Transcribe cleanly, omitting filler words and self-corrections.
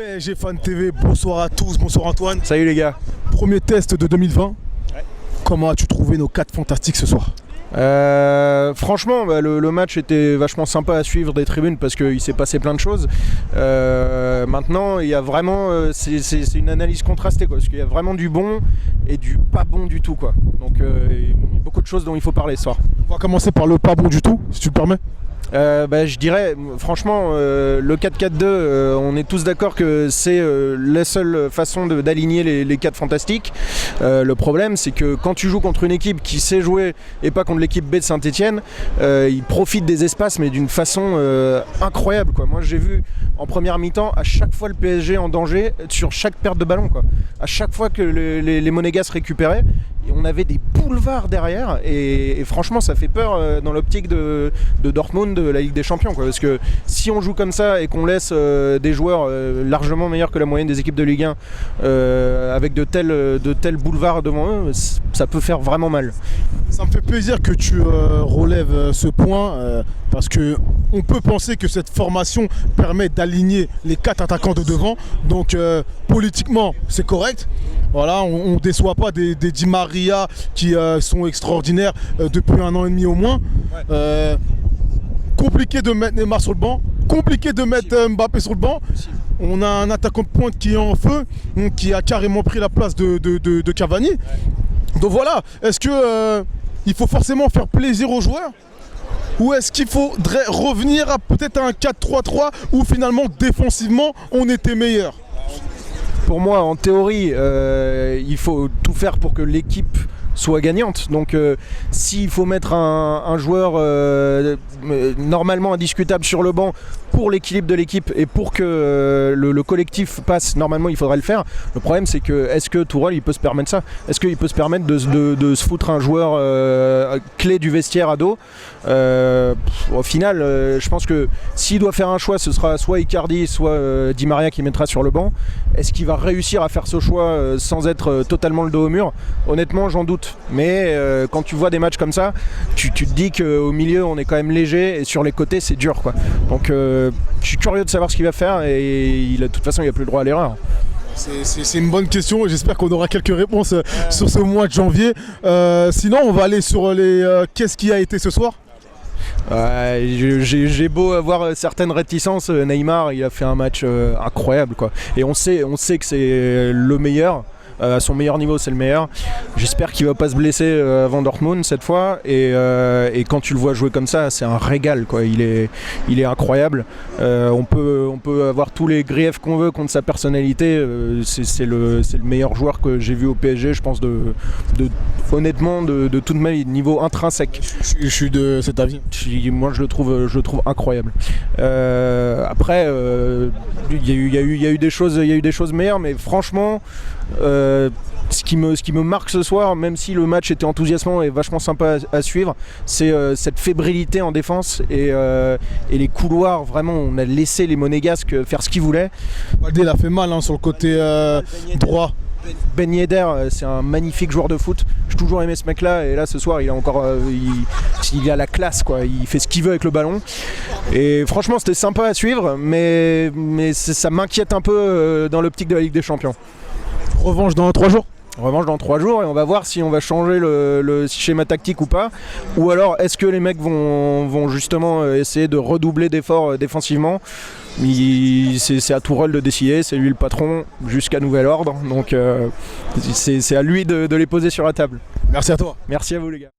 PSG Fan TV, bonsoir à tous, bonsoir Antoine. Salut les gars. Premier test de 2020. Ouais. Comment as-tu trouvé nos 4 fantastiques ce soir? Franchement, le match était vachement sympa à suivre des tribunes parce qu'il s'est passé plein de choses. Maintenant, il y a vraiment, c'est une analyse contrastée quoi, parce qu'il y a vraiment du bon et du pas bon du tout quoi. Donc il y a beaucoup de choses dont il faut parler ce soir. On va commencer par le pas bon du tout, si tu le permets. Je dirais, franchement, le 4-4-2, on est tous d'accord que c'est la seule façon d'aligner les 4 fantastiques. Le problème, c'est que quand tu joues contre une équipe qui sait jouer et pas contre l'équipe B de Saint-Etienne, ils profitent des espaces, mais d'une façon incroyable, quoi. Moi, j'ai vu en première mi-temps, à chaque fois le PSG en danger sur chaque perte de ballon, quoi. À chaque fois que les Monégasques récupéraient, on avait des boulevards derrière et franchement ça fait peur dans l'optique de Dortmund, de la Ligue des Champions quoi, parce que si on joue comme ça et qu'on laisse des joueurs largement meilleurs que la moyenne des équipes de Ligue 1 avec de tels boulevards devant eux, ça peut faire vraiment mal. Ça me fait plaisir que tu relèves ce point parce qu'on peut penser que cette formation permet d'aligner les 4 attaquants de devant, donc politiquement c'est correct. Voilà, on ne déçoit pas des Di Maria qui sont extraordinaires depuis 1 an et demi au moins. Ouais. Compliqué de mettre Neymar sur le banc, compliqué de mettre Mbappé sur le banc. On a un attaquant de pointe qui est en feu, qui a carrément pris la place de Cavani. Ouais. Donc voilà, est-ce que il faut forcément faire plaisir aux joueurs ? Ou est-ce qu'il faudrait revenir à peut-être un 4-3-3 où finalement défensivement on était meilleur ? Pour moi, en théorie, il faut tout faire pour que l'équipe soit gagnante. Donc s'il faut mettre un joueur normalement indiscutable sur le banc pour l'équilibre de l'équipe et pour que le collectif passe, normalement il faudrait le faire. Le problème c'est que est-ce que Tourelle il peut se permettre ça? Est-ce qu'il peut se permettre de se foutre un joueur clé du vestiaire à dos? Au final, je pense que s'il doit faire un choix, ce sera soit Icardi, soit Di Maria qui mettra sur le banc. Est-ce qu'il va réussir à faire ce choix sans être totalement le dos au mur? Honnêtement, j'en doute. Mais quand tu vois des matchs comme ça, tu te dis qu'au milieu, on est quand même léger et sur les côtés, c'est dur, quoi. Donc, je suis curieux de savoir ce qu'il va faire et de toute façon, il n'a plus le droit à l'erreur. C'est une bonne question et j'espère qu'on aura quelques réponses sur ce mois de janvier. Sinon, on va aller sur les qu'est-ce qui a été ce soir. J'ai beau avoir certaines réticences, Neymar il a fait un match incroyable quoi. Et on sait que c'est le meilleur. À son meilleur niveau, c'est le meilleur. J'espère qu'il va pas se blesser avant Dortmund cette fois. Et quand tu le vois jouer comme ça, c'est un régal, quoi. Il est incroyable. On peut avoir tous les griefs qu'on veut contre sa personnalité. C'est le meilleur joueur que j'ai vu au PSG, je pense, honnêtement, de tout niveau intrinsèque. Je suis de cet avis. Moi, je le trouve incroyable. Après, il y a eu des choses meilleures, mais franchement. Ce qui me marque ce soir, même si le match était enthousiasmant et vachement sympa à suivre, c'est cette fébrilité en défense et les couloirs. Vraiment, on a laissé les Monégasques faire ce qu'ils voulaient. Baldé l'a fait mal sur le côté droit. Ben Yedder, c'est un magnifique joueur de foot. J'ai toujours aimé ce mec-là et là ce soir, il a encore, il a la classe quoi. Il fait ce qu'il veut avec le ballon. Et franchement, c'était sympa à suivre, mais ça m'inquiète un peu dans l'optique de la Ligue des Champions. Revanche dans 3 jours. Revanche dans 3 jours et on va voir si on va changer le schéma tactique ou pas. Ou alors est-ce que les mecs vont justement essayer de redoubler d'efforts défensivement. C'est à Tourelle de décider, c'est lui le patron jusqu'à nouvel ordre. Donc c'est à lui de les poser sur la table. Merci à toi. Merci à vous les gars.